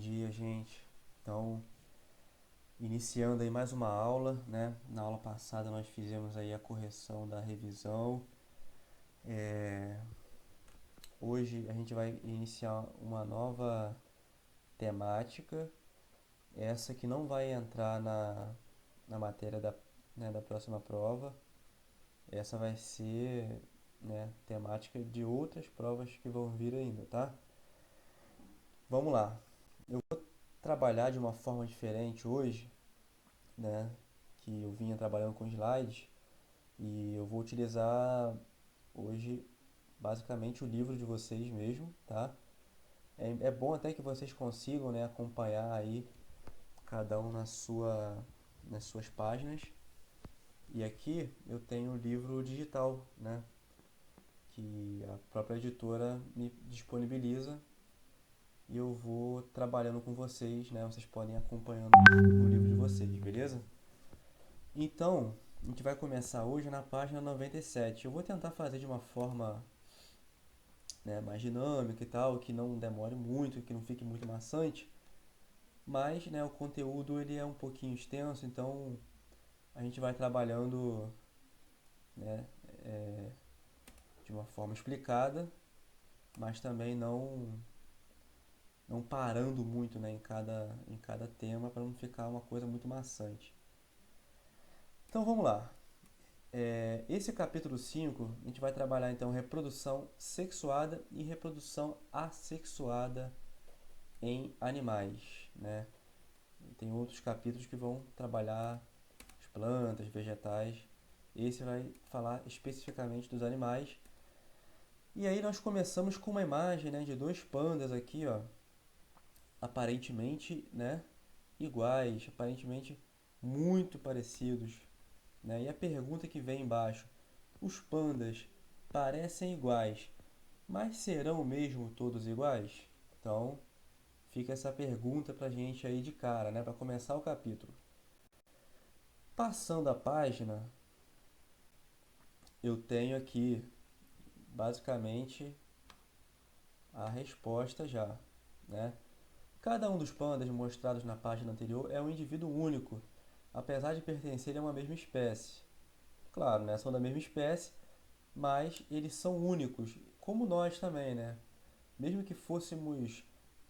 dia, gente. Então, iniciando aí mais uma aula, né? Na aula passada nós fizemos aí a correção da revisão. É, Hoje a gente vai iniciar uma nova temática, essa que não vai entrar na matéria da próxima prova. Essa vai ser, né, temática de outras provas que vão vir ainda, tá? Vamos lá. Eu vou trabalhar de uma forma diferente hoje, né? Que eu vinha trabalhando com slides e eu vou utilizar hoje basicamente o livro de vocês mesmo, tá? É bom até que vocês consigam, né, acompanhar aí cada um nas suas páginas. E aqui eu tenho o livro digital, né, que a própria editora me disponibiliza e eu vou trabalhando com vocês, né? Vocês podem ir acompanhando no livro de vocês, beleza? Então, a gente vai começar hoje na página 97. Eu vou tentar fazer de uma forma, né, mais dinâmica e tal, que não demore muito, que não fique muito maçante, mas, né, o conteúdo ele é um pouquinho extenso, então a gente vai trabalhando, né, de uma forma explicada, mas também não parando muito, né, em cada tema para não ficar uma coisa muito maçante. Então vamos lá. Esse capítulo 5 a gente vai trabalhar então reprodução sexuada e reprodução assexuada em animais, né? Tem outros capítulos que vão trabalhar as plantas, vegetais. Esse vai falar especificamente dos animais. E aí nós começamos com uma imagem, né, de dois pandas aqui, ó, aparentemente, né, iguais, aparentemente muito parecidos, né? E a pergunta que vem embaixo: os pandas parecem iguais, mas serão mesmo todos iguais? Então, fica essa pergunta pra gente aí de cara, né, para começar o capítulo. Passando a página, eu tenho aqui basicamente a resposta já, né? Cada um dos pandas mostrados na página anterior é um indivíduo único, apesar de pertencerem a uma mesma espécie. Claro, né, são da mesma espécie, mas eles são únicos, como nós também, né? Mesmo que fôssemos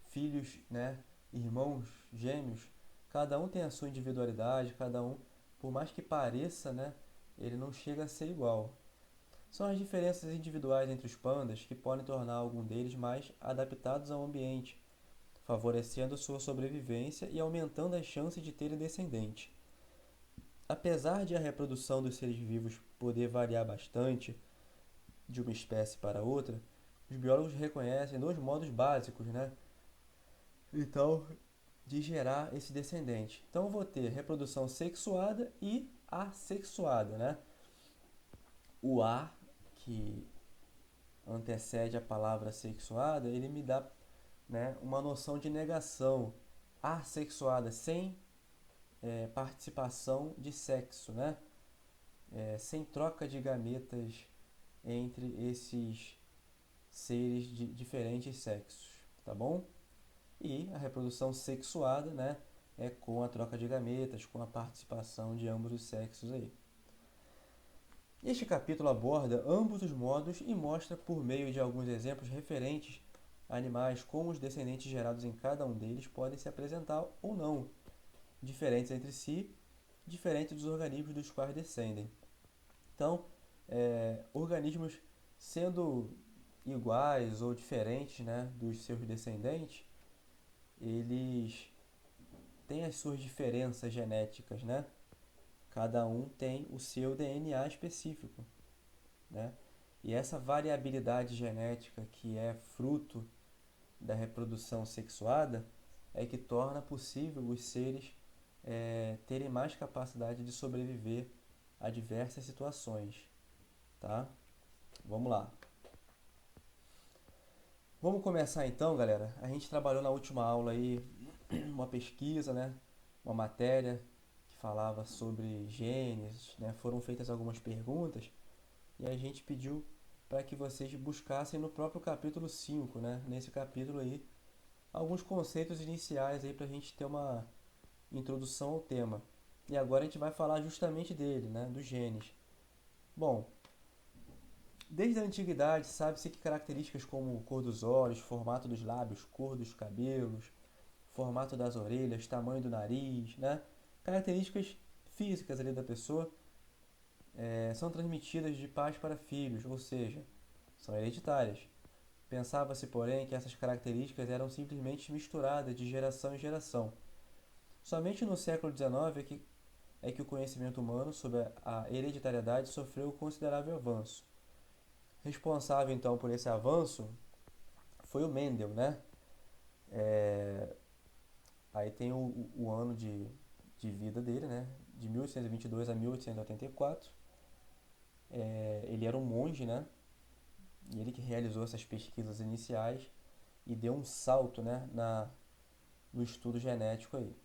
filhos, né, irmãos gêmeos, cada um tem a sua individualidade, cada um, por mais que pareça, né, ele não chega a ser igual. São as diferenças individuais entre os pandas que podem tornar algum deles mais adaptados ao ambiente, favorecendo sua sobrevivência e aumentando as chances de terem descendentes. Apesar de a reprodução dos seres vivos poder variar bastante de uma espécie para outra, os biólogos reconhecem dois modos básicos, né? Então, de gerar esse descendente. Então, eu vou ter reprodução sexuada e assexuada, né? O A, que antecede a palavra sexuada, ele me dá, né, uma noção de negação. Assexuada, sem participação de sexo, né? Sem troca de gametas entre esses seres de diferentes sexos, tá bom? E a reprodução sexuada, né, é com a troca de gametas, com a participação de ambos os sexos aí. Este capítulo aborda ambos os modos e mostra, por meio de alguns exemplos referentes a animais, como os descendentes gerados em cada um deles podem se apresentar ou não, diferentes entre si, diferentes dos organismos dos quais descendem. Então, organismos sendo iguais ou diferentes, né, dos seus descendentes, eles têm as suas diferenças genéticas, né? Cada um tem o seu DNA específico, né? E essa variabilidade genética que é fruto da reprodução sexuada é que torna possível os seres terem mais capacidade de sobreviver a diversas situações, tá? Vamos lá. Vamos começar então, galera. A gente trabalhou na última aula aí uma pesquisa, né? Uma matéria que falava sobre genes, né? Foram feitas algumas perguntas e a gente pediu para que vocês buscassem no próprio capítulo 5, né? Nesse capítulo aí, alguns conceitos iniciais aí para a gente ter uma introdução ao tema. E agora a gente vai falar justamente dele, né, dos genes. Bom, desde a antiguidade sabe-se que características como cor dos olhos, formato dos lábios, cor dos cabelos, formato das orelhas, tamanho do nariz, né, características físicas ali da pessoa são transmitidas de pais para filhos, ou seja, são hereditárias. Pensava-se, porém, que essas características eram simplesmente misturadas de geração em geração. Somente no século XIX é que o conhecimento humano sobre a hereditariedade sofreu considerável avanço. Responsável, então, por esse avanço foi o Mendel, né? Aí tem o ano de vida dele, né? De 1822 a 1884. Ele era um monge, né? E ele que realizou essas pesquisas iniciais e deu um salto, né, no estudo genético aí,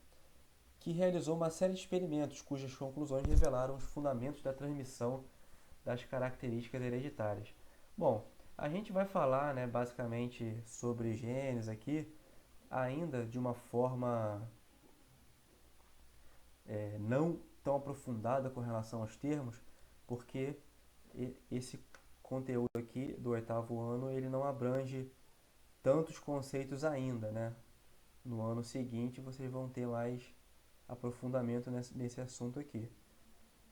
que realizou uma série de experimentos cujas conclusões revelaram os fundamentos da transmissão das características hereditárias. Bom, a gente vai falar, né, basicamente sobre genes aqui, ainda de uma forma não tão aprofundada com relação aos termos, porque esse conteúdo aqui do oitavo ano ele não abrange tantos conceitos ainda, né? No ano seguinte vocês vão ter mais aprofundamento nesse assunto aqui.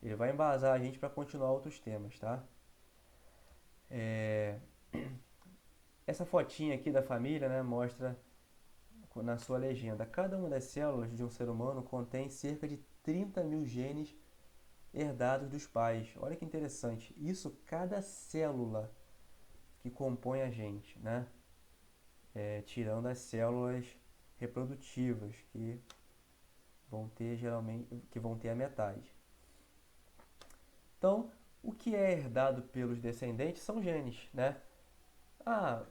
Ele vai embasar a gente para continuar outros temas, tá? Essa fotinha aqui da família, né, mostra na sua legenda. Cada uma das células de um ser humano contém cerca de 30 mil genes herdados dos pais. Olha que interessante. Isso cada célula que compõe a gente, né? Tirando as células reprodutivas que vão ter a metade. Então, o que é herdado pelos descendentes são genes, né? Ah,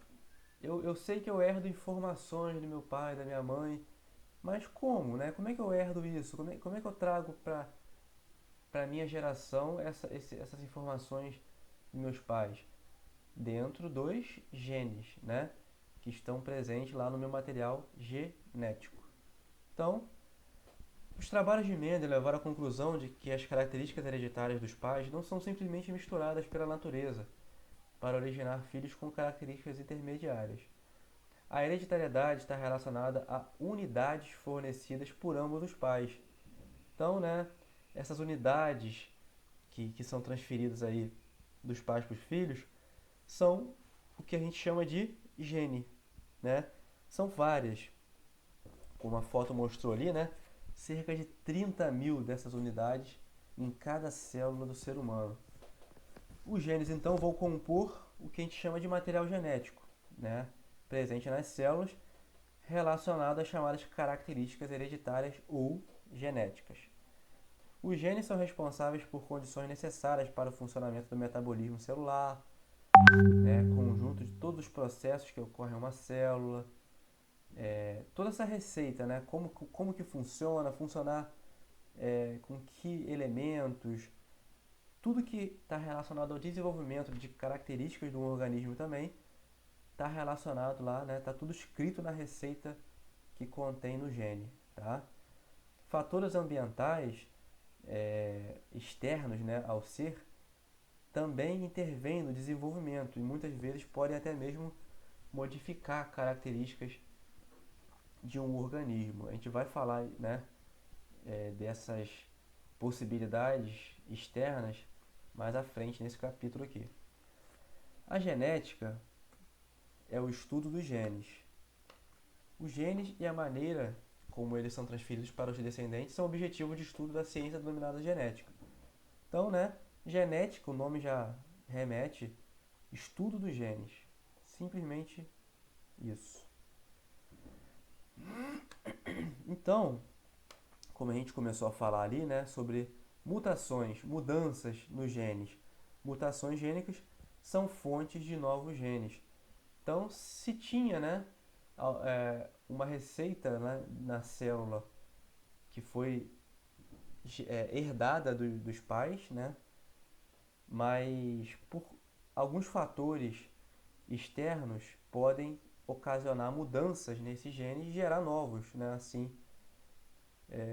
eu sei que eu herdo informações do meu pai, da minha mãe, mas como, né? Como é que eu herdo isso? Como é que eu trago para a minha geração essas informações dos meus pais? Dentro dos genes, né? Que estão presentes lá no meu material genético. Então, os trabalhos de Mendel levaram à conclusão de que as características hereditárias dos pais não são simplesmente misturadas pela natureza para originar filhos com características intermediárias. A hereditariedade está relacionada a unidades fornecidas por ambos os pais. Então, né, essas unidades que são transferidas aí dos pais para os filhos são o que a gente chama de gene, né? São várias, como a foto mostrou ali, né? Cerca de 30 mil dessas unidades em cada célula do ser humano. Os genes, então, vão compor o que a gente chama de material genético, né? Presente nas células, relacionado às chamadas características hereditárias ou genéticas. Os genes são responsáveis por condições necessárias para o funcionamento do metabolismo celular, né? Conjunto de todos os processos que ocorrem em uma célula, toda essa receita, né? Como que funcionar com que elementos, tudo que está relacionado ao desenvolvimento de características do organismo também está relacionado lá, né? Está tudo escrito na receita que contém no gene, tá? Fatores ambientais externos, né, ao ser também intervêm no desenvolvimento e muitas vezes podem até mesmo modificar características de um organismo. A gente vai falar, né, dessas possibilidades externas mais à frente nesse capítulo aqui. A genética é o estudo dos genes. Os genes e a maneira como eles são transferidos para os descendentes são objetivo de estudo da ciência denominada genética. Então, né, genética, o nome já remete, estudo dos genes. Simplesmente isso. Então, como a gente começou a falar ali, né, sobre mutações, mudanças nos genes. Mutações gênicas são fontes de novos genes. Então, se tinha, né, uma receita, né, na célula que foi herdada dos pais, né, mas por alguns fatores externos podem ocasionar mudanças nesses genes e gerar novos, né? Assim,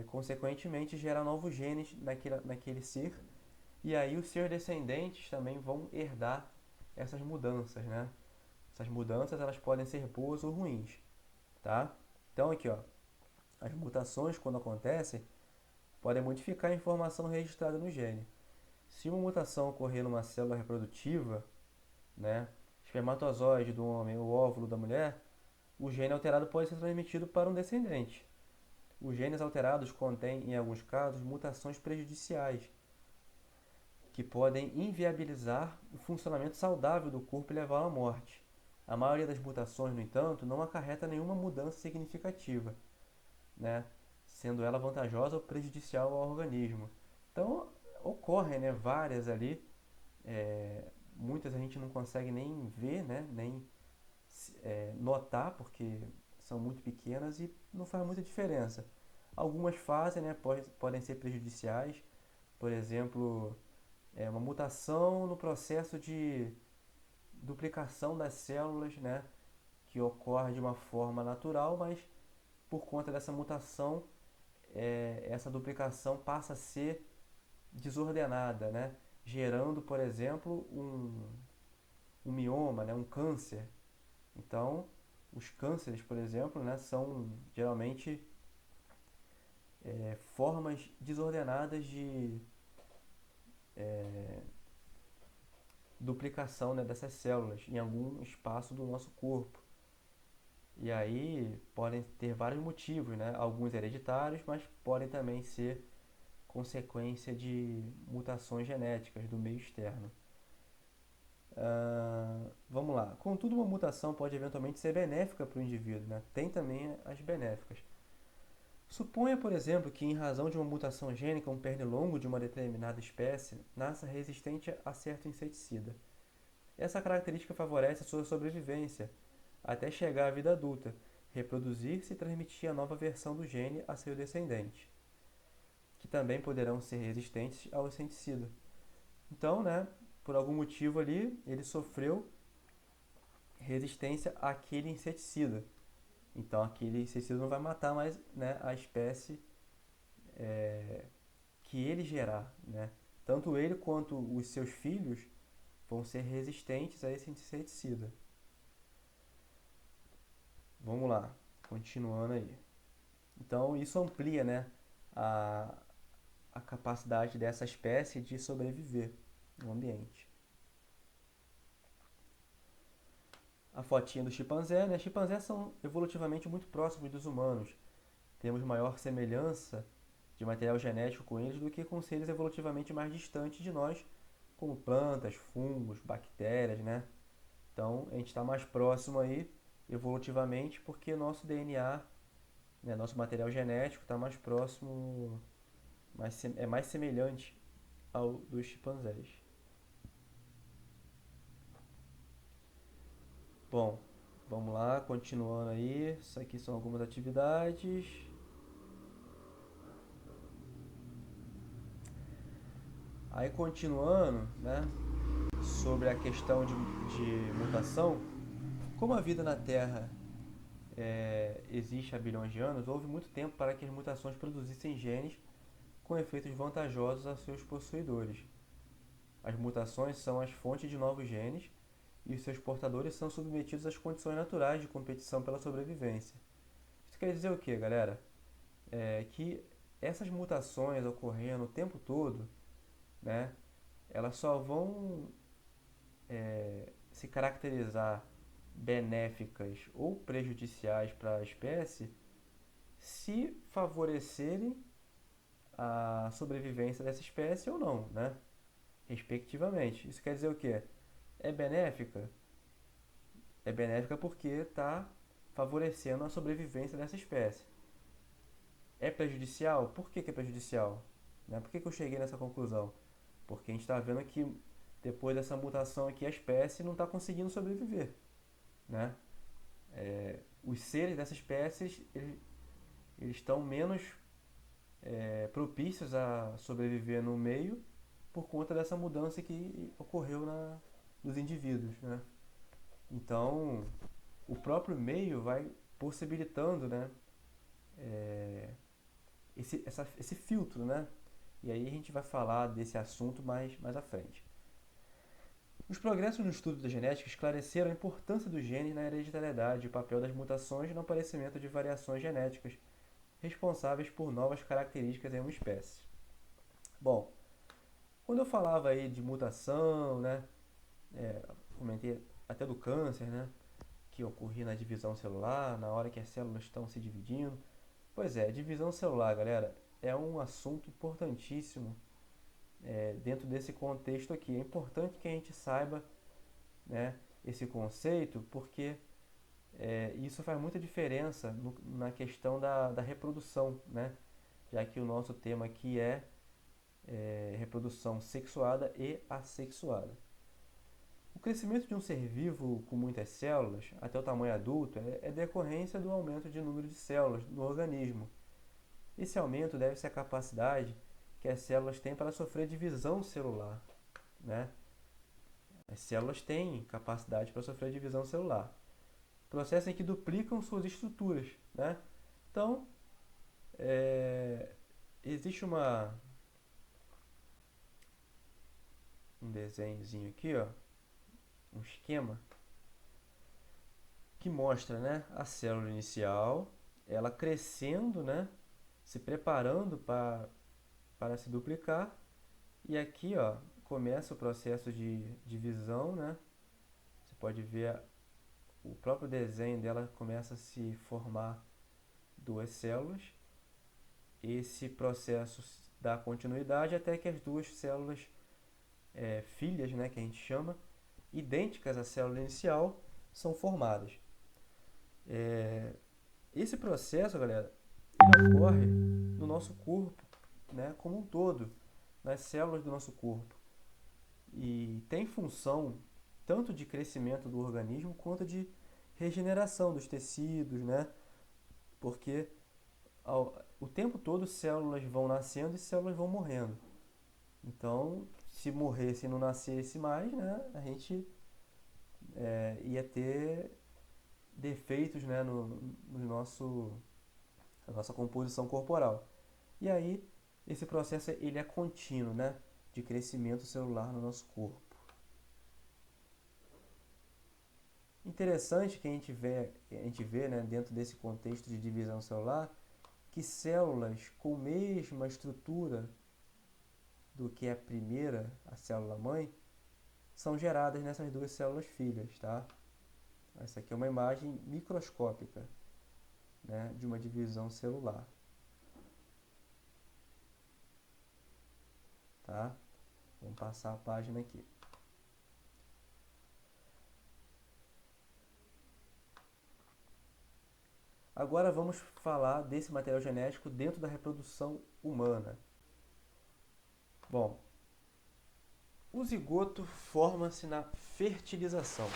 consequentemente, gerar novos genes naquele ser. E aí os seus descendentes também vão herdar essas mudanças, né? Essas mudanças elas podem ser boas ou ruins, tá? Então aqui, ó, as mutações quando acontecem podem modificar a informação registrada no gene. Se uma mutação ocorrer numa célula reprodutiva, né, espermatozoide do homem ou óvulo da mulher, o gene alterado pode ser transmitido para um descendente. Os genes alterados contêm, em alguns casos, mutações prejudiciais, que podem inviabilizar o funcionamento saudável do corpo e levá-lo à morte. A maioria das mutações, no entanto, não acarreta nenhuma mudança significativa, né, sendo ela vantajosa ou prejudicial ao organismo. Então, ocorrem, né, várias ali, muitas a gente não consegue nem ver, né, nem notar, porque são muito pequenas e não faz muita diferença. Algumas fazem, né, podem ser prejudiciais, por exemplo, uma mutação no processo de duplicação das células, né, que ocorre de uma forma natural, mas por conta dessa mutação, essa duplicação passa a ser desordenada, né, gerando, por exemplo, um mioma, né, um câncer. Então, os cânceres, por exemplo, né, são geralmente formas desordenadas de duplicação, né, dessas células em algum espaço do nosso corpo. E aí podem ter vários motivos, né? Alguns hereditários, mas podem também ser consequência de mutações genéticas do meio externo. Vamos lá. Contudo, uma mutação pode eventualmente ser benéfica para o indivíduo, né? Tem também as benéficas. Suponha, por exemplo, que em razão de uma mutação gênica, um pernilongo de uma determinada espécie nasça resistente a certo inseticida. Essa característica favorece a sua sobrevivência até chegar à vida adulta, reproduzir-se e transmitir a nova versão do gene a seu descendente, que também poderão ser resistentes ao inseticida. Então, né, por algum motivo ali, ele sofreu resistência àquele inseticida. Então, aquele inseticida não vai matar mais, né, a espécie que ele gerar, né? Tanto ele quanto os seus filhos vão ser resistentes a esse inseticida. Vamos lá, continuando aí. Então, isso amplia, né, a, a capacidade dessa espécie de sobreviver no ambiente. A fotinha do chimpanzé, né? Chimpanzés são evolutivamente muito próximos dos humanos. Temos maior semelhança de material genético com eles do que com seres evolutivamente mais distantes de nós, como plantas, fungos, bactérias, né? Então, a gente está mais próximo aí, evolutivamente, porque nosso DNA, né, nosso material genético está mais próximo, é mais semelhante ao dos chimpanzés. Bom, vamos lá, continuando aí. Isso aqui são algumas atividades. Aí continuando, né, sobre a questão de mutação, como a vida na Terra existe há bilhões de anos, houve muito tempo para que as mutações produzissem genes com efeitos vantajosos a seus possuidores. As mutações são as fontes de novos genes e os seus portadores são submetidos às condições naturais de competição pela sobrevivência. Isso quer dizer o que, galera? Que essas mutações ocorrendo o tempo todo, né, elas só vão se caracterizar benéficas ou prejudiciais para a espécie se favorecerem a sobrevivência dessa espécie ou não, né? Respectivamente. Isso quer dizer o quê? É benéfica? É benéfica porque está favorecendo a sobrevivência dessa espécie. É prejudicial? Por que é prejudicial? Né? Por que eu cheguei nessa conclusão? Porque a gente está vendo que depois dessa mutação aqui a espécie não está conseguindo sobreviver, né? Os seres dessa espécie eles estão menos propícios a sobreviver no meio por conta dessa mudança que ocorreu nos indivíduos, né? Então, o próprio meio vai possibilitando, né, esse filtro, né? E aí a gente vai falar desse assunto mais à frente. Os progressos no estudo da genética esclareceram a importância dos genes na hereditariedade e o papel das mutações no aparecimento de variações genéticas responsáveis por novas características em uma espécie. Bom, quando eu falava aí de mutação, né, comentei até do câncer, né, que ocorria na divisão celular, na hora que as células estão se dividindo. Pois é, divisão celular, galera, é um assunto importantíssimo dentro desse contexto aqui. É importante que a gente saiba, né, esse conceito, porque isso faz muita diferença na questão da reprodução, né? Já que o nosso tema aqui é reprodução sexuada e assexuada. O crescimento de um ser vivo com muitas células, até o tamanho adulto, é decorrência do aumento de número de células no organismo. Esse aumento deve-se à capacidade que as células têm para sofrer divisão celular, né? As células têm capacidade para sofrer divisão celular. Processo em que duplicam suas estruturas, né? Então, existe um desenhozinho aqui, ó, um esquema que mostra, né, a célula inicial, ela crescendo, né, se preparando para se duplicar, e aqui, ó, começa o processo de divisão, né? Você pode ver o próprio desenho dela começa a se formar duas células. Esse processo dá continuidade até que as duas células filhas, né, que a gente chama, idênticas à célula inicial, são formadas. Esse processo, galera, ele ocorre no nosso corpo, né, como um todo, nas células do nosso corpo. E tem função tanto de crescimento do organismo quanto de regeneração dos tecidos, né? Porque o tempo todo células vão nascendo e células vão morrendo. Então, se morresse e não nascesse mais, né, a gente ia ter defeitos, né, na nossa composição corporal. E aí, esse processo ele é contínuo, né, de crescimento celular no nosso corpo. Interessante que a gente vê, né, dentro desse contexto de divisão celular, que células com a mesma estrutura do que a primeira, a célula mãe, são geradas nessas duas células filhas, tá? Essa aqui é uma imagem microscópica, né, de uma divisão celular, tá? Vamos passar a página aqui. Agora vamos falar desse material genético dentro da reprodução humana. Bom, o zigoto forma-se na fertilização.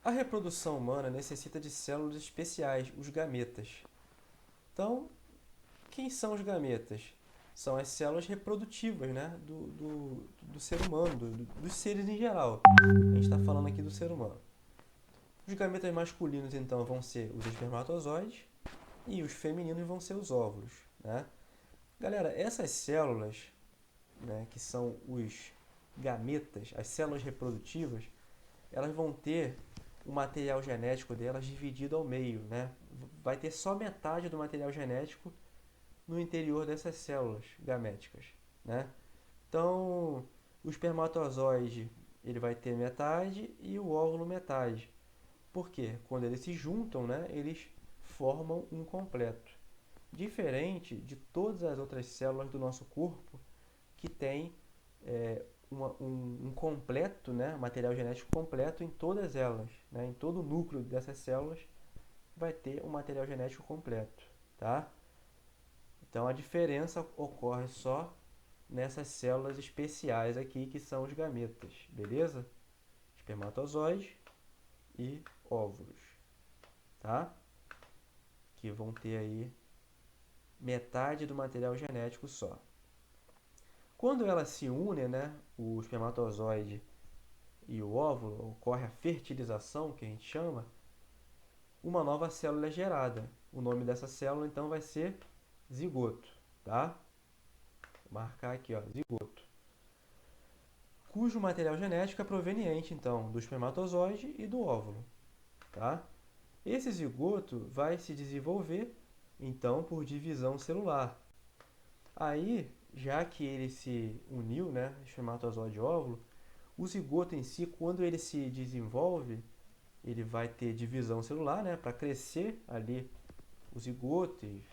A reprodução humana necessita de células especiais, os gametas. Então, quem são os gametas? São as células reprodutivas, né, do ser humano, dos seres em geral. A gente está falando aqui do ser humano. Os gametas masculinos, então, vão ser os espermatozoides e os femininos vão ser os óvulos, né? Galera, essas células, né, que são os gametas, as células reprodutivas, elas vão ter o material genético delas dividido ao meio, né? Vai ter só metade do material genético no interior dessas células gaméticas, né? Então, o espermatozoide ele vai ter metade e o óvulo metade. Por quê? Quando eles se juntam, né, eles formam um completo. Diferente de todas as outras células do nosso corpo que tem um completo, né, material genético completo em todas elas, né, em todo o núcleo dessas células vai ter um material genético completo, tá? Então a diferença ocorre só nessas células especiais aqui que são os gametas, beleza? Espermatozoides e óvulos, tá? Que vão ter aí metade do material genético só. Quando elas se unem, né, o espermatozoide e o óvulo, ocorre a fertilização, que a gente chama, uma nova célula é gerada. O nome dessa célula, então, vai ser zigoto, tá? Vou marcar aqui, ó, zigoto. Cujo material genético é proveniente, então, do espermatozoide e do óvulo, tá? Esse zigoto vai se desenvolver, então, por divisão celular. Aí, já que ele se uniu, né, espermatozoide e óvulo, o zigoto em si, quando ele se desenvolve, ele vai ter divisão celular, né, para crescer ali o zigoto e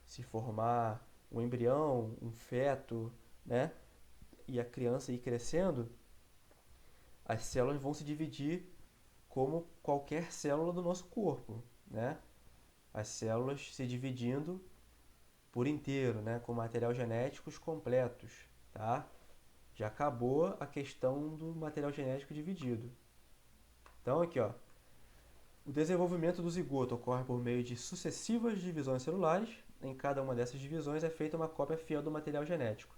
se formar um embrião, um feto, né, e a criança ir crescendo, as células vão se dividir como qualquer célula do nosso corpo, né? As células se dividindo por inteiro, né, com material genéticos completos, tá? Já acabou a questão do material genético dividido. Então aqui, ó, o desenvolvimento do zigoto ocorre por meio de sucessivas divisões celulares. Em cada uma dessas divisões é feita uma cópia fiel do material genético.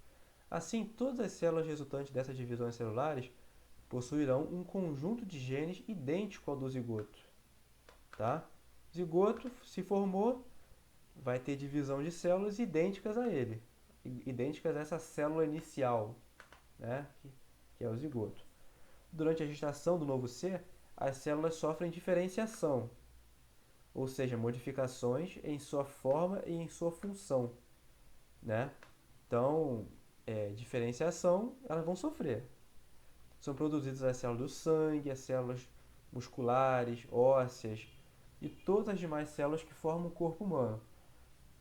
Assim, todas as células resultantes dessas divisões celulares possuirão um conjunto de genes idêntico ao do zigoto, tá? Zigoto se formou, vai ter divisão de células idênticas a ele, idênticas a essa célula inicial, né? Que é o zigoto. Durante a gestação do novo ser, as células sofrem diferenciação, ou seja, modificações em sua forma e em sua função, né? Então, diferenciação, elas vão sofrer. São produzidas as células do sangue, as células musculares, ósseas e todas as demais células que formam o corpo humano.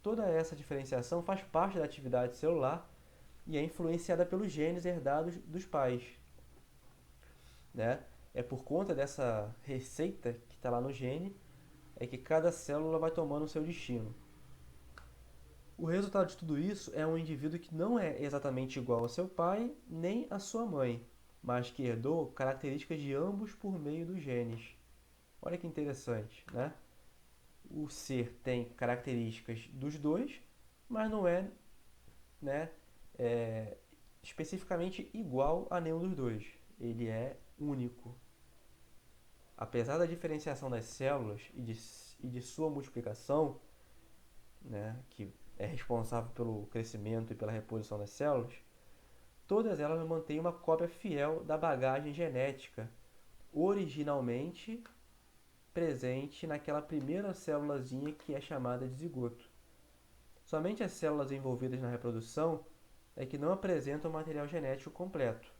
Toda essa diferenciação faz parte da atividade celular e é influenciada pelos genes herdados dos pais, né? É por conta dessa receita que está lá no gene é que cada célula vai tomando o seu destino. O resultado de tudo isso é um indivíduo que não é exatamente igual ao seu pai nem à sua mãe, mas que herdou características de ambos por meio dos genes. Olha que interessante, né? O ser tem características dos dois, mas não é, né, é, especificamente igual a nenhum dos dois. Ele é único. Apesar da diferenciação das células e de sua multiplicação, né, que é responsável pelo crescimento e pela reposição das células, todas elas mantêm uma cópia fiel da bagagem genética originalmente presente naquela primeira célulazinha que é chamada de zigoto. Somente as células envolvidas na reprodução é que não apresentam material genético completo.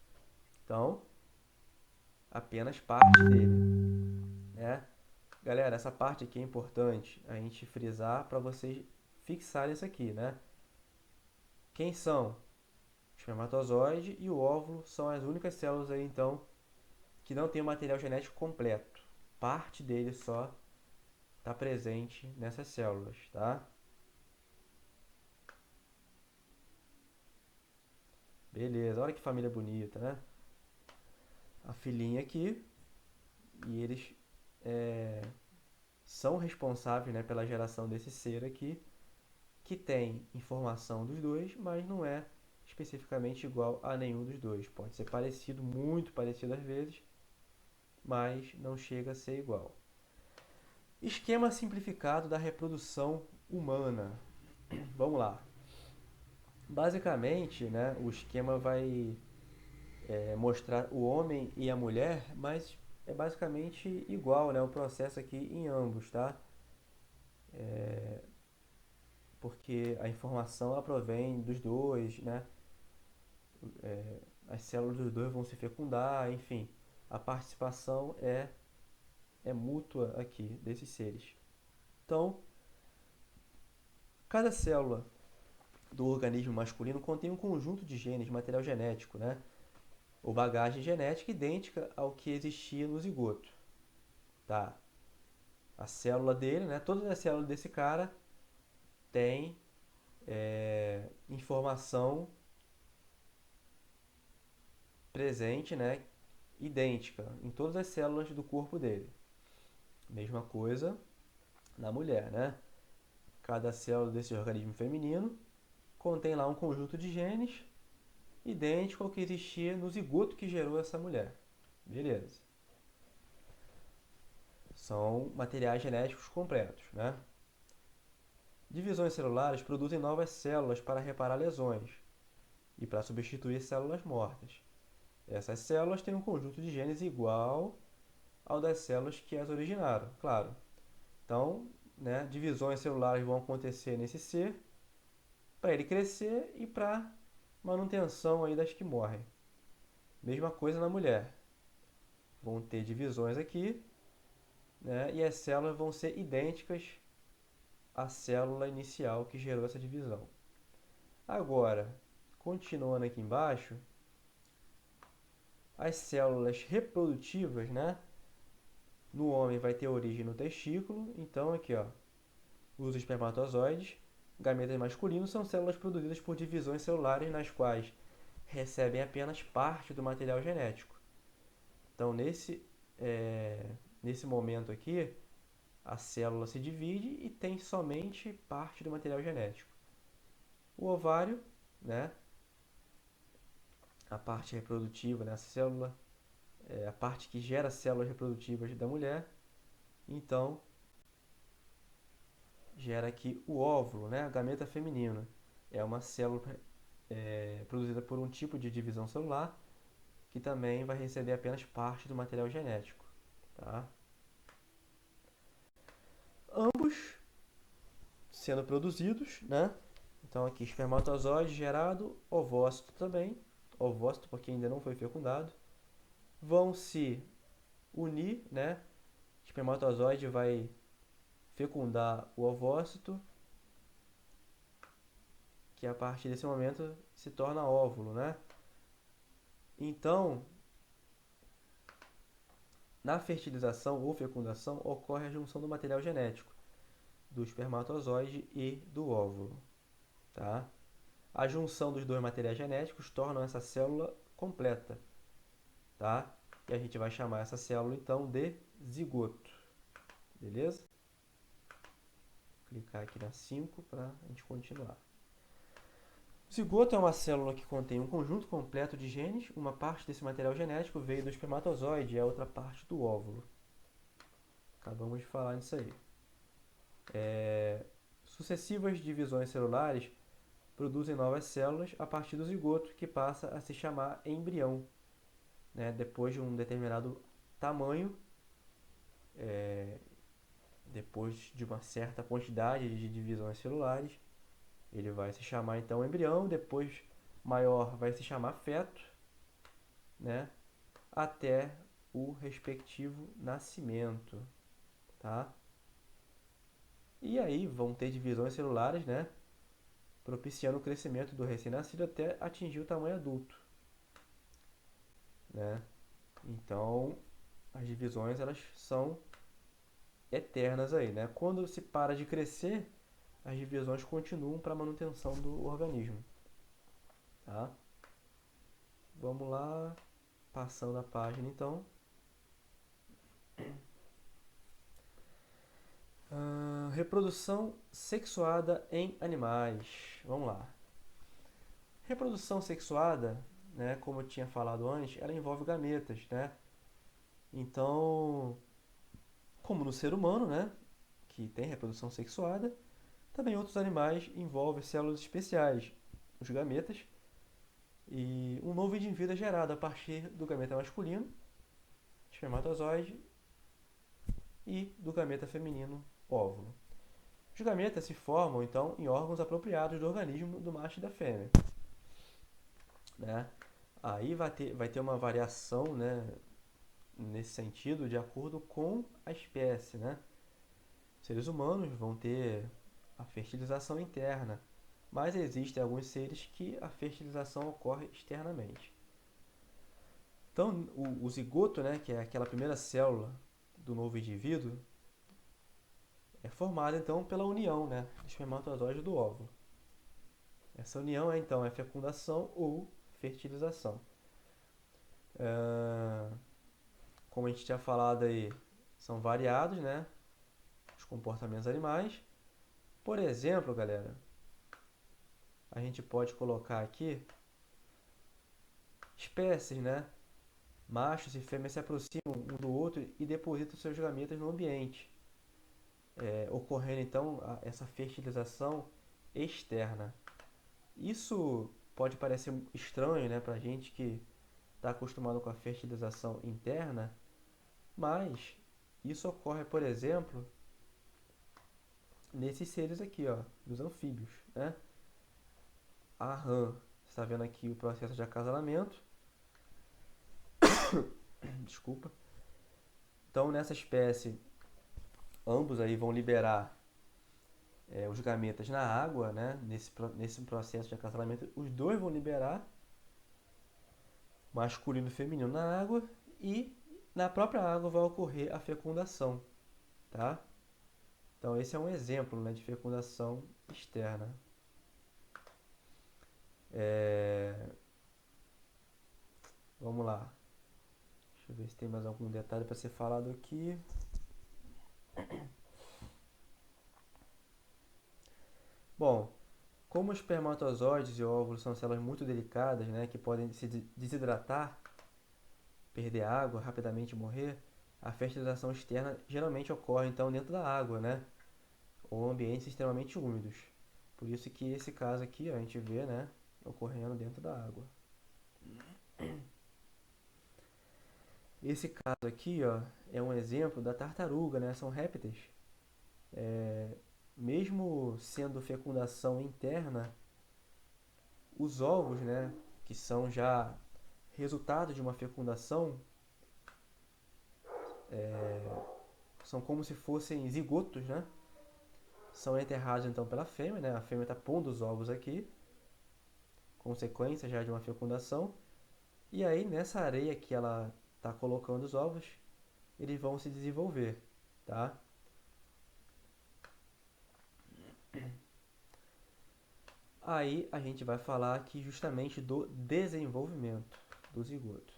Então, apenas parte dele, né? Galera, essa parte aqui é importante a gente frisar para vocês fixarem isso aqui, né? Quem são? O espermatozoide e o óvulo são as únicas células aí, então, que não tem o material genético completo. Parte dele só está presente nessas células, tá? Beleza, olha que família bonita, né? A filhinha aqui, e eles é, são responsáveis, né, pela geração desse ser aqui, que tem informação dos dois, mas não é especificamente igual a nenhum dos dois. Pode ser parecido, muito parecido às vezes, mas não chega a ser igual. Esquema simplificado da reprodução humana. Vamos lá. Basicamente, né, o esquema vai mostrar o homem e a mulher, mas é basicamente igual, né, o processo aqui em ambos, tá? Porque a informação ela provém dos dois, né? As células dos dois vão se fecundar, enfim, a participação é mútua aqui desses seres. Então, cada célula do organismo masculino contém um conjunto de genes, material genético, né? Ou bagagem genética idêntica ao que existia no zigoto, tá? A célula dele, né? Todas as células desse cara têm informação presente, né? Idêntica em todas as células do corpo dele. Mesma coisa na mulher, né? Cada célula desse organismo feminino contém lá um conjunto de genes idêntico ao que existia no zigoto que gerou essa mulher, Beleza. São materiais genéticos completos, né? Divisões celulares produzem novas células para reparar lesões e para substituir células mortas. Essas células têm um conjunto de genes igual ao das células que as originaram, claro. Então, né, divisões celulares vão acontecer nesse ser para ele crescer e para manutenção aí das que morrem. Mesma coisa na mulher. Vão ter divisões aqui, né, e as células vão ser idênticas à célula inicial que gerou essa divisão. Agora, continuando aqui embaixo, as células reprodutivas, né? No homem vai ter origem no testículo, então aqui, ó, os espermatozoides, gametas masculinos são células produzidas por divisões celulares nas quais recebem apenas parte do material genético. Então, nesse momento aqui, a célula se divide e tem somente parte do material genético. O ovário, né, a parte reprodutiva nessa célula, a parte que gera células reprodutivas da mulher, então gera aqui o óvulo, né, a gameta feminina. É uma célula produzida por um tipo de divisão celular que também vai receber apenas parte do material genético. Tá? Ambos sendo produzidos, né? Então aqui espermatozoide gerado, ovócito também, ovócito porque ainda não foi fecundado, vão se unir, né? O espermatozoide vai fecundar o ovócito, que a partir desse momento se torna óvulo, né? Então, na fertilização ou fecundação ocorre a junção do material genético do espermatozoide e do óvulo, tá? A junção dos dois materiais genéticos torna essa célula completa, tá? E a gente vai chamar essa célula então de zigoto, beleza? Vou clicar aqui na 5 para a gente continuar. O zigoto é uma célula que contém um conjunto completo de genes. Uma parte desse material genético veio do espermatozoide e a outra parte do óvulo. Acabamos de falar nisso aí. Sucessivas divisões celulares produzem novas células a partir do zigoto, que passa a se chamar embrião, né? Depois de um determinado tamanho, depois de uma certa quantidade de divisões celulares, ele vai se chamar então embrião, depois maior vai se chamar feto, né? Até o respectivo nascimento, tá? E aí vão ter divisões celulares, né? Propiciando o crescimento do recém-nascido até atingir o tamanho adulto, né? Então, as divisões elas são eternas aí, né? Quando se para de crescer, as divisões continuam para a manutenção do organismo, tá? Vamos lá, passando a página então. Reprodução sexuada em animais. Vamos lá. Reprodução sexuada, né, como eu tinha falado antes, ela envolve gametas, né? Então, como no ser humano, né, que tem reprodução sexuada, também outros animais envolvem células especiais, os gametas, e um novo indivíduo é gerado a partir do gameta masculino, espermatozoide, e do gameta feminino, óvulo. Os gametas se formam, então, em órgãos apropriados do organismo do macho e da fêmea, né? Aí vai ter uma variação, né, nesse sentido, de acordo com a espécie, né? Seres humanos vão ter a fertilização interna, mas existem alguns seres que a fertilização ocorre externamente. Então, o zigoto, né, que é aquela primeira célula do novo indivíduo, é formado então pela união, né, do espermatozoide e do óvulo. Essa união é então fecundação ou fertilização. Como a gente tinha falado aí, são variados, né, os comportamentos animais. Por exemplo, galera, a gente pode colocar aqui espécies, né, Machos e fêmeas se aproximam um do outro e depositam seus gametas no ambiente, ocorrendo então essa fertilização externa. Isso pode parecer estranho, né, para gente que está acostumado com a fertilização interna, mas isso ocorre, por exemplo, nesses seres aqui, ó, dos anfíbios, né? A rã, você está vendo aqui o processo de acasalamento, desculpa. Então, nessa espécie, ambos aí vão liberar os gametas na água, né? Nesse processo de acasalamento, os dois vão liberar masculino e feminino na água e na própria água vai ocorrer a fecundação, tá? Então esse é um exemplo, né, de fecundação externa. Vamos lá. Deixa eu ver se tem mais algum detalhe para ser falado aqui. Bom, como os espermatozoides e óvulos são células muito delicadas, né, que podem se desidratar, perder água, rapidamente morrer, a fertilização externa geralmente ocorre então dentro da água, né, ou ambientes extremamente úmidos. Por isso que esse caso aqui, ó, a gente vê, né, ocorrendo dentro da água. Esse caso aqui, ó, é um exemplo da tartaruga, né, são répteis. Mesmo sendo fecundação interna, os ovos, né, que são já resultado de uma fecundação, são como se fossem zigotos, né? São enterrados então pela fêmea, né? A fêmea está pondo os ovos aqui, consequência já de uma fecundação. E aí nessa areia que ela está colocando os ovos, eles vão se desenvolver, tá? Aí a gente vai falar aqui justamente do desenvolvimento do zigoto.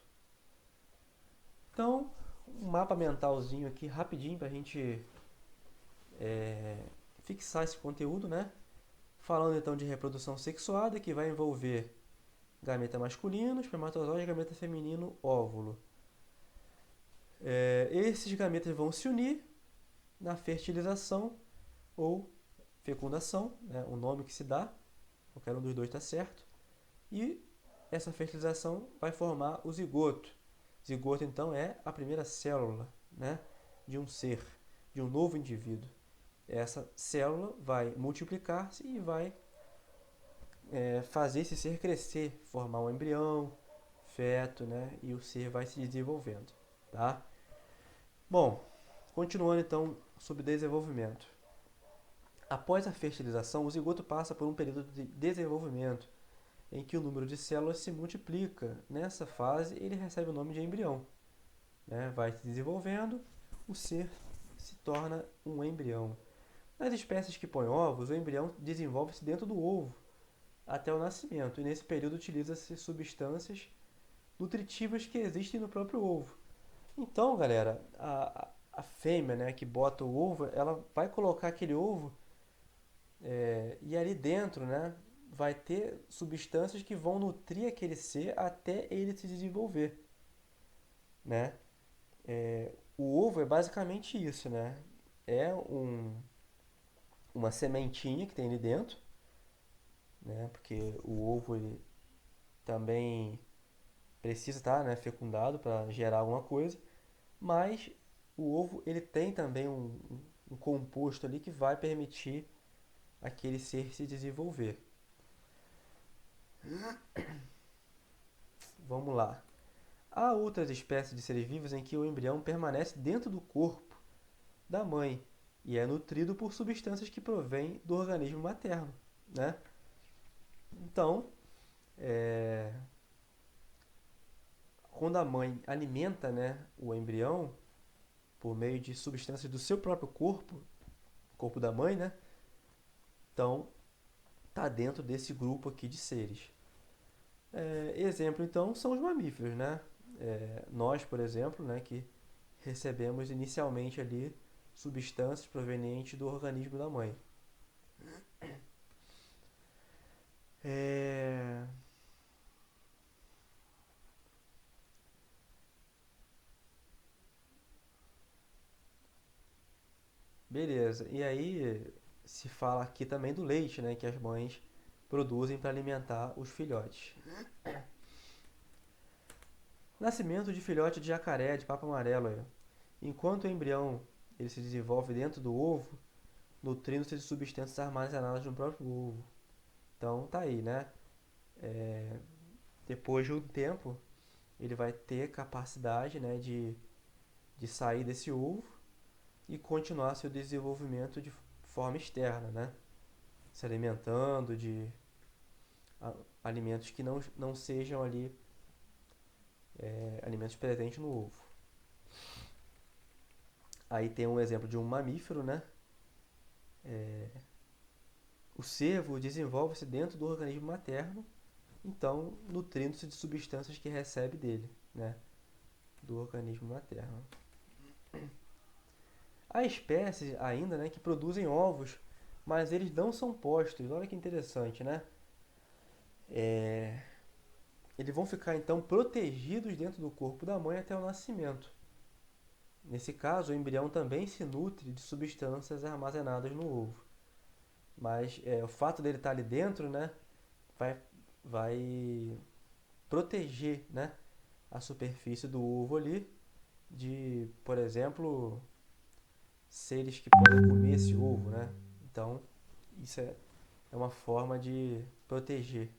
Então, um mapa mentalzinho aqui rapidinho para a gente fixar esse conteúdo, né? Falando então de reprodução sexuada, que vai envolver gameta masculino, espermatozoide, gameta feminino, óvulo. Esses gametas vão se unir na fertilização ou fecundação, né? O nome que se dá, qualquer um dos dois está certo. E essa fertilização vai formar o zigoto. Zigoto, então, é a primeira célula, né, de um ser, de um novo indivíduo. Essa célula vai multiplicar-se e vai fazer esse ser crescer, formar um embrião, feto, né, e o ser vai se desenvolvendo, tá? Bom, continuando então sobre desenvolvimento. Após a fertilização, o zigoto passa por um período de desenvolvimento em que o número de células se multiplica. Nessa fase, ele recebe o nome de embrião, né? Vai se desenvolvendo, o ser se torna um embrião. Nas espécies que põem ovos, o embrião desenvolve-se dentro do ovo até o nascimento, e nesse período utiliza-se substâncias nutritivas que existem no próprio ovo. Então, galera, a fêmea, né, que bota o ovo, ela vai colocar aquele ovo e ali dentro, né, vai ter substâncias que vão nutrir aquele ser até ele se desenvolver, né? O ovo é basicamente isso, né? É uma sementinha que tem ali dentro, né? Porque o ovo ele também precisa estar, né, fecundado para gerar alguma coisa, mas o ovo ele tem também um composto ali que vai permitir aquele ser se desenvolver. Vamos lá. Há outras espécies de seres vivos em que o embrião permanece dentro do corpo da mãe e é nutrido por substâncias que provêm do organismo materno, né? Então, quando a mãe alimenta, né, o embrião por meio de substâncias do seu próprio corpo da mãe, né? Então, está dentro desse grupo aqui de seres. Exemplo, então, são os mamíferos, né? Nós, por exemplo, né, que recebemos inicialmente ali substâncias provenientes do organismo da mãe. É... Beleza. E aí se fala aqui também do leite, né, que as mães produzem para alimentar os filhotes. Nascimento de filhote de jacaré, de papo amarelo. Aí. Enquanto o embrião ele se desenvolve dentro do ovo, nutrindo-se de substâncias armazenadas no próprio ovo. Então tá aí, né? Depois de um tempo, ele vai ter capacidade, né, de sair desse ovo e continuar seu desenvolvimento de forma externa, né? Se alimentando de alimentos que não sejam ali alimentos presentes no ovo. Aí tem um exemplo de um mamífero, né? O cervo desenvolve-se dentro do organismo materno, então nutrindo-se de substâncias que recebe dele, né? Do organismo materno. Há espécies ainda, né, que produzem ovos, mas eles não são postos. Olha que interessante, né? Eles vão ficar então protegidos dentro do corpo da mãe até o nascimento. Nesse caso, o embrião também se nutre de substâncias armazenadas no ovo. Mas o fato dele estar ali dentro, né, vai, vai proteger, né, a superfície do ovo ali de, por exemplo, seres que podem comer esse ovo, né? Então, isso é uma forma de proteger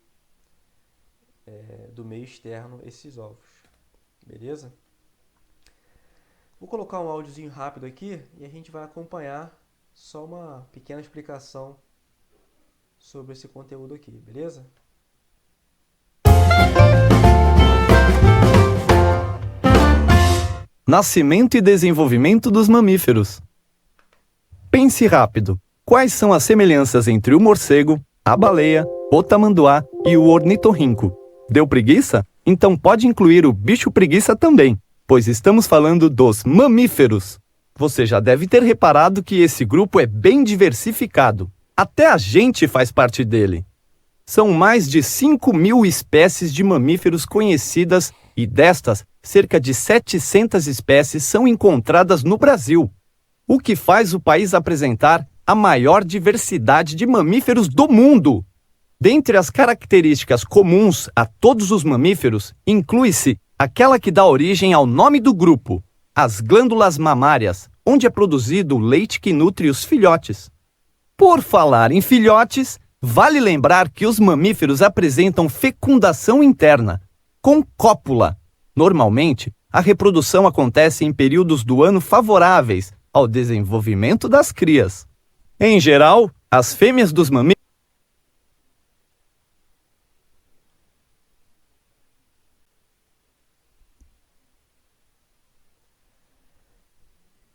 do meio externo esses ovos. Beleza? Vou colocar um áudiozinho rápido aqui e a gente vai acompanhar só uma pequena explicação sobre esse conteúdo aqui, beleza? Nascimento e desenvolvimento dos mamíferos. Pense rápido. Quais são as semelhanças entre o morcego, a baleia, o tamanduá e o ornitorrinco? Deu preguiça? Então pode incluir o bicho preguiça também, pois estamos falando dos mamíferos. Você já deve ter reparado que esse grupo é bem diversificado. Até a gente faz parte dele. São mais de 5.000 espécies de mamíferos conhecidas e destas, cerca de 700 espécies são encontradas no Brasil, o que faz o país apresentar a maior diversidade de mamíferos do mundo. Dentre as características comuns a todos os mamíferos, inclui-se aquela que dá origem ao nome do grupo, as glândulas mamárias, onde é produzido o leite que nutre os filhotes. Por falar em filhotes, vale lembrar que os mamíferos apresentam fecundação interna, com cópula. Normalmente, a reprodução acontece em períodos do ano favoráveis ao desenvolvimento das crias. Em geral, as fêmeas dos mamíferos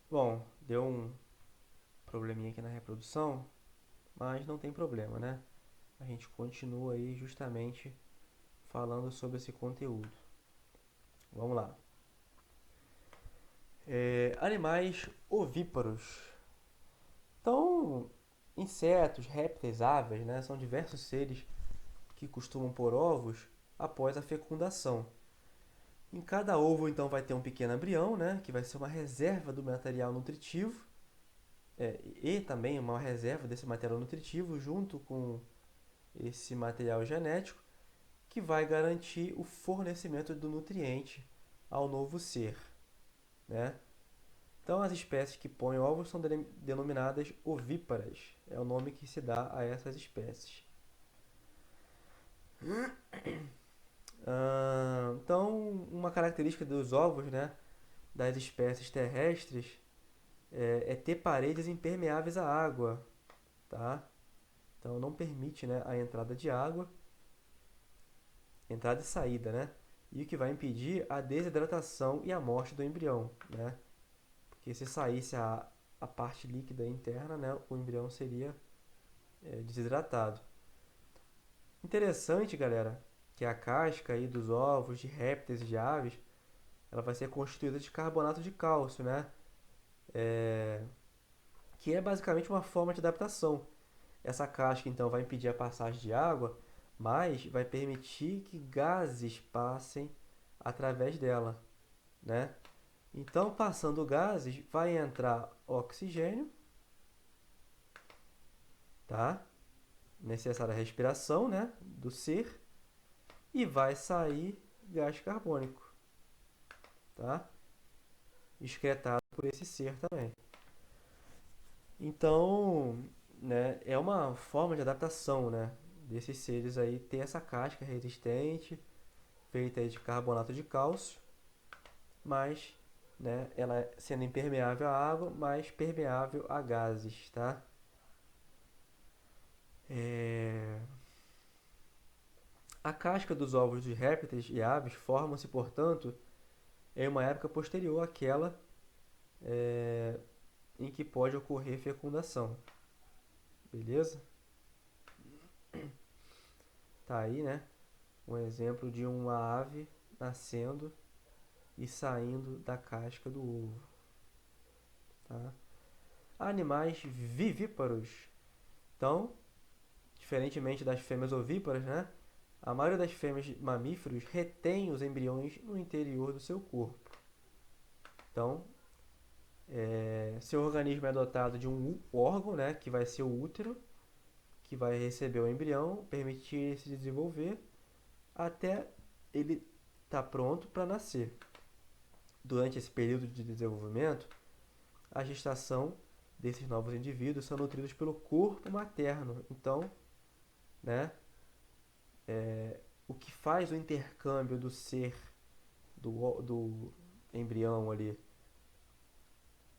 Bom, deu um probleminha aqui na reprodução, mas não tem problema, né? A gente continua aí justamente falando sobre esse conteúdo. Vamos lá. Animais ovíparos. Então, insetos, répteis, aves, né, são diversos seres que costumam pôr ovos após a fecundação. Em cada ovo, então, vai ter um pequeno embrião, né, que vai ser uma reserva do material nutritivo e também uma reserva desse material nutritivo junto com esse material genético que vai garantir o fornecimento do nutriente ao novo ser, né? Então, as espécies que põem ovos são denominadas ovíparas. É o nome que se dá a essas espécies. Então, uma característica dos ovos, né, das espécies terrestres é ter paredes impermeáveis à água, tá? Então, não permite, né, a entrada de água, entrada e saída, né? E o que vai impedir a desidratação e a morte do embrião, né? Porque se saísse a parte líquida interna, né, o embrião seria desidratado. Interessante, galera, que a casca aí dos ovos de répteis e de aves, ela vai ser constituída de carbonato de cálcio, né? Que é basicamente uma forma de adaptação. Essa casca, então, vai impedir a passagem de água, mas vai permitir que gases passem através dela, né? Então, passando gases, vai entrar oxigênio tá? Necessária a respiração, né, do ser, e vai sair gás carbônico, tá? Excretado por esse ser também. Então, né, é uma forma de adaptação, né, desses seres aí ter essa casca resistente, feita aí de carbonato de cálcio, mas, né, ela sendo impermeável à água, mas permeável a gases, tá? A casca dos ovos de répteis e aves forma-se, portanto, em uma época posterior àquela em que pode ocorrer fecundação. Beleza? Tá aí, né? Um exemplo de uma ave nascendo e saindo da casca do ovo. Tá? Animais vivíparos. Então, diferentemente das fêmeas ovíparas, né? A maioria das fêmeas mamíferos retém os embriões no interior do seu corpo. Então, seu organismo é dotado de um órgão, né, que vai ser o útero, que vai receber o embrião, permitir ele se desenvolver até ele estar pronto para nascer. Durante esse período de desenvolvimento, a gestação desses novos indivíduos são nutridos pelo corpo materno. Então, né, o que faz o intercâmbio do ser, do embrião ali,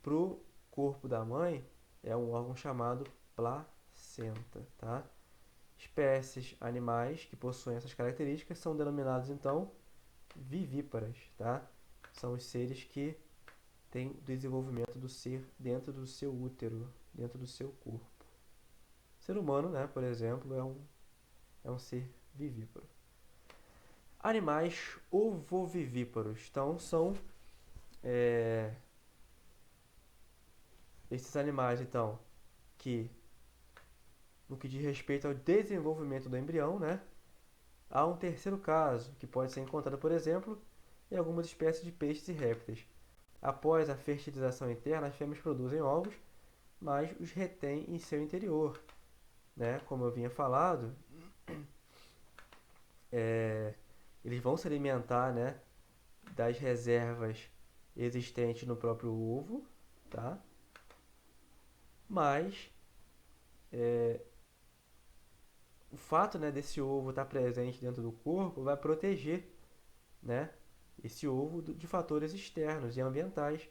para o corpo da mãe é um órgão chamado placenta, tá? Espécies animais que possuem essas características são denominadas então vivíparas, tá? São os seres que têm o desenvolvimento do ser dentro do seu útero, dentro do seu corpo. O ser humano, né, por exemplo, é um ser vivíparo. Animais ovovivíparos, então são esses animais então que no que diz respeito ao desenvolvimento do embrião, né? Há um terceiro caso, que pode ser encontrado, por exemplo, em algumas espécies de peixes e répteis. Após a fertilização interna, as fêmeas produzem ovos, mas os retêm em seu interior. Né? Como eu vinha falado, eles vão se alimentar, né, das reservas existentes no próprio ovo, tá? Mas o fato, né, desse ovo estar presente dentro do corpo vai proteger, né, esse ovo de fatores externos e ambientais,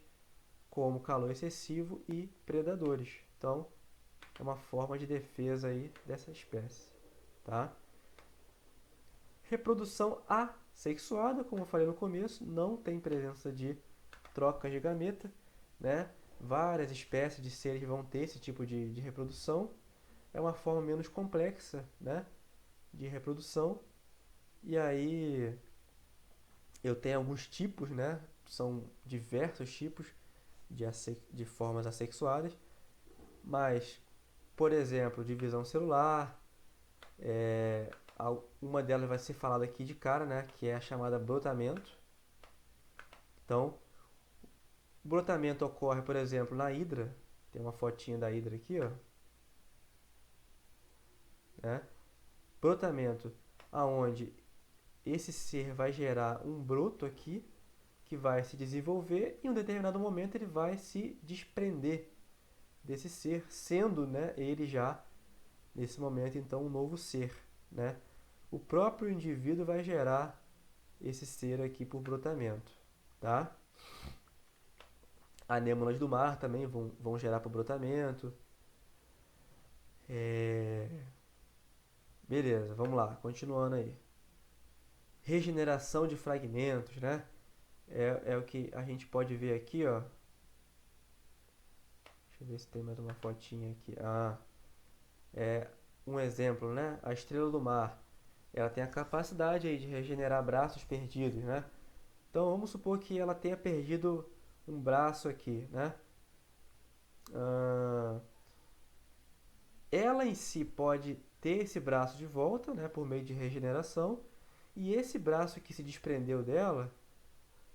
como calor excessivo e predadores. Então, é uma forma de defesa aí dessa espécie, tá? Reprodução assexuada, como eu falei no começo, não tem presença de trocas de gameta, né? Várias espécies de seres vão ter esse tipo de reprodução. É uma forma menos complexa, né, de reprodução. E aí eu tenho alguns tipos, né? São diversos tipos de formas assexuadas, mas, por exemplo, divisão celular, uma delas vai ser falada aqui de cara, né? Que é a chamada brotamento. Então, o brotamento ocorre, por exemplo, na hidra. Tem uma fotinha da hidra aqui, ó. Né? Brotamento, aonde esse ser vai gerar um broto aqui, que vai se desenvolver e em um determinado momento ele vai se desprender desse ser, sendo, né, ele já, nesse momento, então, um novo ser. Né? O próprio indivíduo vai gerar esse ser aqui por brotamento. Tá? Anêmonas do mar também vão gerar por brotamento. Beleza, vamos lá, continuando aí. Regeneração de fragmentos, né? É o que a gente pode ver aqui, ó. Deixa eu ver se tem mais uma fotinha aqui. É um exemplo, né? A estrela do mar. Ela tem a capacidade aí de regenerar braços perdidos, né? Então vamos supor que ela tenha perdido um braço aqui, né? Ela em si pode ter esse braço de volta, né, por meio de regeneração, e esse braço que se desprendeu dela,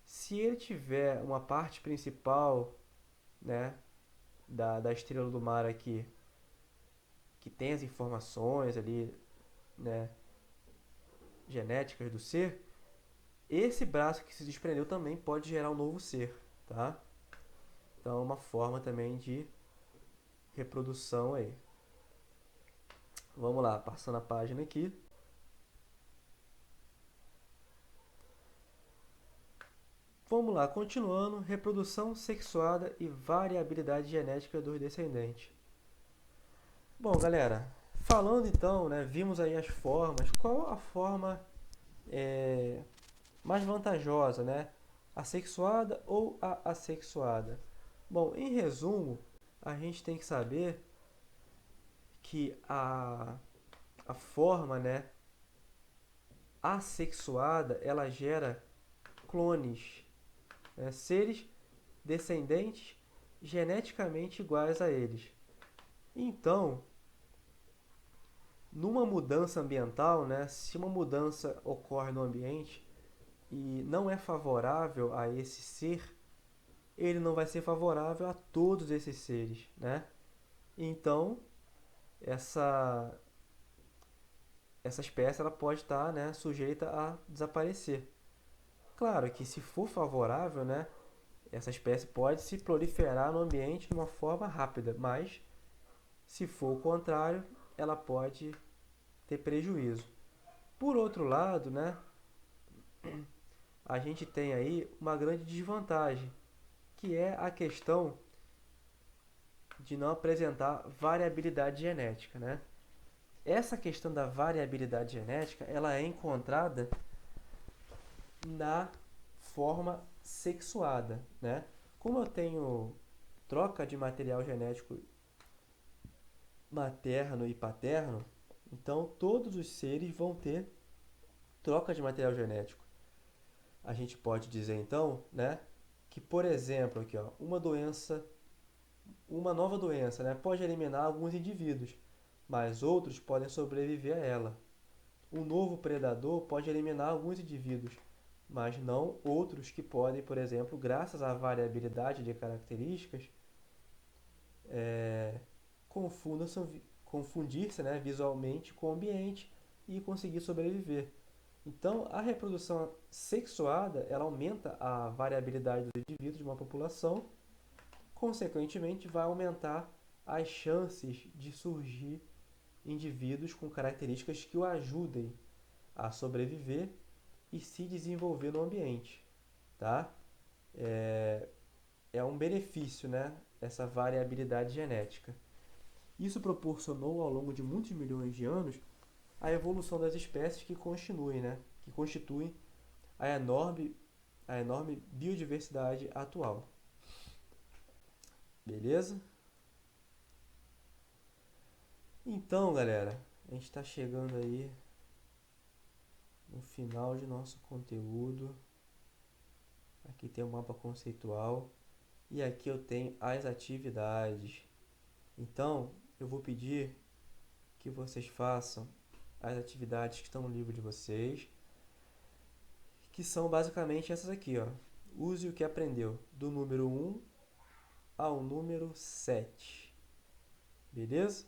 se ele tiver uma parte principal, né, da estrela do mar aqui que tem as informações ali, né, genéticas do ser, esse braço que se desprendeu também pode gerar um novo ser, tá? Então é uma forma também de reprodução aí. Vamos lá, passando a página aqui. Vamos lá, continuando, reprodução sexuada e variabilidade genética dos descendentes. Bom, galera, falando então, né, vimos aí as formas. Qual a forma mais vantajosa, né? A sexuada ou a assexuada? Bom, em resumo, a gente tem que saber que a forma, né, assexuada, ela gera clones, né, seres descendentes geneticamente iguais a eles. Então, numa mudança ambiental, né, se uma mudança ocorre no ambiente e não é favorável a esse ser, ele não vai ser favorável a todos esses seres, né? Então, essa espécie ela pode estar, né, sujeita a desaparecer. Claro que se for favorável, né, essa espécie pode se proliferar no ambiente de uma forma rápida, mas se for o contrário, ela pode ter prejuízo. Por outro lado, né, a gente tem aí uma grande desvantagem, que é a questão de não apresentar variabilidade genética, né? Essa questão da variabilidade genética, ela é encontrada na forma sexuada, né? Como eu tenho troca de material genético materno e paterno, então todos os seres vão ter troca de material genético. A gente pode dizer então, né, que por exemplo aqui, ó, uma nova doença, né, pode eliminar alguns indivíduos, mas outros podem sobreviver a ela. Um novo predador pode eliminar alguns indivíduos, mas não outros que podem, por exemplo, graças à variabilidade de características, confundir-se, né, visualmente com o ambiente e conseguir sobreviver. Então, a reprodução sexuada ela aumenta a variabilidade dos indivíduos de uma população, consequentemente, vai aumentar as chances de surgir indivíduos com características que o ajudem a sobreviver e se desenvolver no ambiente, tá? É um benefício, né? Essa variabilidade genética. Isso proporcionou ao longo de muitos milhões de anos a evolução das espécies que constituem a enorme biodiversidade atual. Beleza? Então, galera, a gente está chegando aí no final de nosso conteúdo. Aqui tem um mapa conceitual e aqui eu tenho as atividades. Então, eu vou pedir que vocês façam as atividades que estão no livro de vocês, que são basicamente essas aqui, ó. Use o que aprendeu, do número 1 ao número 7. Beleza?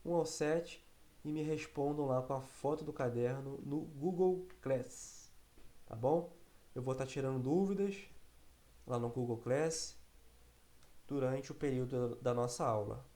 1 ao 7 e me respondam lá com a foto do caderno no Google Class. Tá bom? Eu vou estar tirando dúvidas lá no Google Class durante o período da nossa aula.